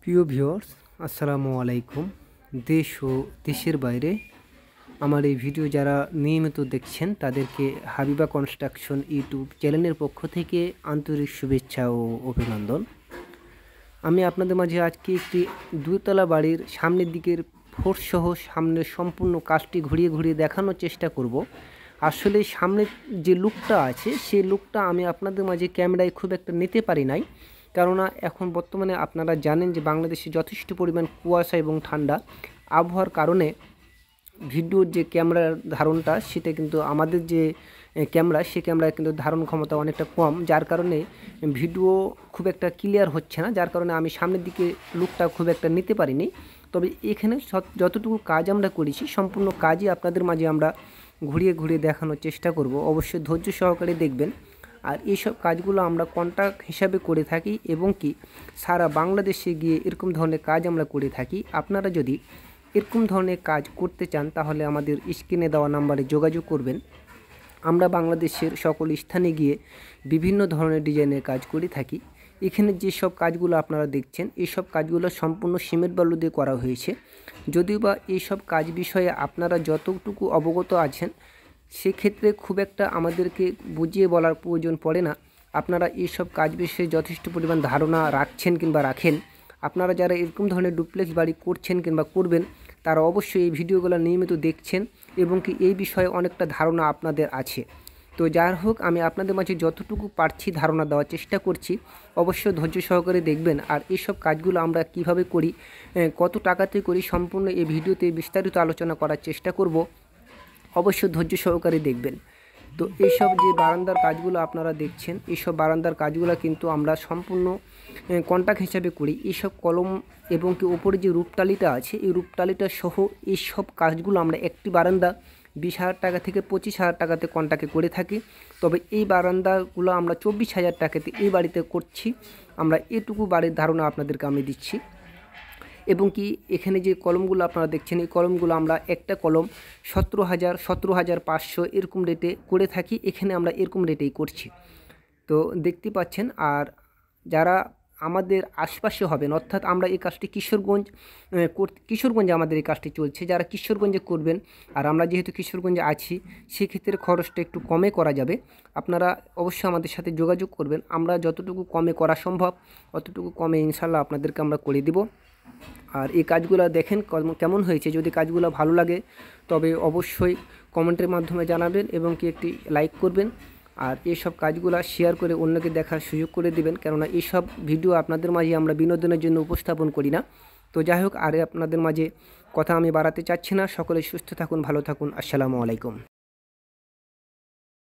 প্রিয় ভিউয়ার্স, আসসালামু আলাইকুম। দেশ ও দেশের বাইরে আমার এই ভিডিও যারা নিয়মিত দেখছেন তাদেরকে হাবিবা কনস্ট্রাকশন ইউটিউব চ্যানেলের পক্ষ থেকে আন্তরিক শুভেচ্ছা ও অভিনন্দন। আমি আপনাদের মাঝে আজকে একটি দুতলা বাড়ির সামনের দিকের ফোর্সসহ সামনের সম্পূর্ণ কাজটি ঘুরিয়ে ঘুরিয়ে দেখানোর চেষ্টা করব। আসলে সামনের যে লুকটা আছে সেই লুকটা আমি আপনাদের মাঝে ক্যামেরায় খুব একটা নিতে পারি নাই, কেননা এখন বর্তমানে আপনারা জানেন যে বাংলাদেশে যথেষ্ট পরিমাণ কুয়াশা এবং ঠান্ডা আবহাওয়ার কারণে ভিডিওর যে ক্যামেরার ধারণটা সেটা কিন্তু আমাদের যে ক্যামেরা সে ক্যামেরার কিন্তু ধারণ ক্ষমতা অনেকটা কম, যার কারণে ভিডিও খুব একটা ক্লিয়ার হচ্ছে না, যার কারণে আমি সামনের দিকে লুকটা খুব একটা নিতে পারিনি। তবে এখানে যতটুকু কাজ আমরা করেছি সম্পূর্ণ কাজই আপনাদের মাঝে আমরা ঘুরিয়ে ঘুরিয়ে দেখানোর চেষ্টা করব। অবশ্যই ধৈর্য সহকারে দেখবেন। আর এইসব কাজগুলো আমরা কন্ট্রাক্ট হিসাবে করে থাকি এবং কি সারা বাংলাদেশে গিয়ে এরকম ধরনের কাজ আমরা করে থাকি। আপনারা যদি এরকম ধরনের কাজ করতে চান তাহলে আমাদের স্ক্রিনে দেওয়া নাম্বারে যোগাযোগ করবেন। আমরা বাংলাদেশের সকল স্থানে গিয়ে বিভিন্ন ধরনের ডিজাইনের কাজ করে থাকি। এখানে যেসব কাজগুলো আপনারা দেখছেন এইসব কাজগুলো সম্পূর্ণ সিমেন্ট বালু দিয়ে করা হয়েছে। যদিও বা এইসব কাজ বিষয়ে আপনারা যতটুকু অবগত আছেন সেক্ষেত্রে খুব একটা আমাদেরকে বুঝিয়ে বলার প্রয়োজন পড়ে না। আপনারা এইসব কাজ বিষয়ে যথেষ্ট পরিমাণ ধারণা রাখছেন কিংবা রাখেন। আপনারা যারা এরকম ধরনের ডুপ্লেক্স বাড়ি করছেন কিংবা করবেন তারা অবশ্যই এই ভিডিওগুলো নিয়মিত দেখছেন এবং কি এই বিষয়ে অনেকটা ধারণা আপনাদের আছে। তো যাই হোক, আমি আপনাদের মাঝে যতটুকু পারছি ধারণা দেওয়ার চেষ্টা করছি। অবশ্যই ধৈর্য সহকারে দেখবেন। আর এইসব কাজগুলো আমরা কিভাবে করি, কত টাকাতে করি, সম্পূর্ণ এই ভিডিওতে বিস্তারিত আলোচনা করার চেষ্টা করব। অবশ্যই ধৈর্য সহকারে দেখবেন। তো এইসব যে বারান্দার কাজগুলো আপনারা দেখছেন এইসব বারান্দার কাজগুলো কিন্তু আমরা সম্পূর্ণ কন্ট্রাক্ট হিসাবে করি। এইসব কলম এবং কি ওপরে যে রূপটালিটা আছে এই রূপটালিটা সহ এইসব কাজগুলো আমরা একটি বারান্দা 20,000 টাকা থেকে 25,000 টাকাতে কন্ট্রাক্টে করে থাকি। তবে এই বারান্দাগুলো আমরা 24,000 টাকাতে এই বাড়িতে করছি। আমরা এটুকু বাড়ির ধারণা আপনাদেরকে আমি দিচ্ছি। এবং কি এখানে যে কলমগুলো আপনারা দেখছেন এই কলমগুলো আমরা একটা কলম 17,000, 17,500 এরকম রেটে করে থাকি। এখানে আমরা এরকম রেটেই করছি। তো দেখতে পাচ্ছেন। আর যারা আমাদের আশপাশে হবেন, অর্থাৎ আমরা এই কাজটি কিশোরগঞ্জে আমাদের এই কাজটি চলছে, যারা কিশোরগঞ্জে করবেন আর আমরা যেহেতু কিশোরগঞ্জে আছি সেক্ষেত্রে খরচটা একটু কমে করা যাবে। আপনারা অবশ্যই আমাদের সাথে যোগাযোগ করবেন। আমরা যতটুকু কমে করা সম্ভব অতটুকু কমে ইনশাল্লাহ আপনাদেরকে আমরা করে দেব। আর এই কাজগুলো দেখেন কেমন হয়েছে। যদি কাজগুলো ভালো লাগে তবে অবশ্যই কমেন্টের মাধ্যমে জানাবেন এবং কি একটি লাইক করবেন। আর এইসব কাজগুলো শেয়ার করে অন্যকে দেখার সুযোগ করে দেবেন, কেননা এইসব ভিডিও আপনাদের মাঝে আমরা বিনোদনের জন্য উপস্থাপন করি না। তো যাই হোক, আর আপনাদের মাঝে কথা আমি বাড়াতে চাচ্ছি না। সকলে সুস্থ থাকুন, ভালো থাকুন। আসসালামু আলাইকুম।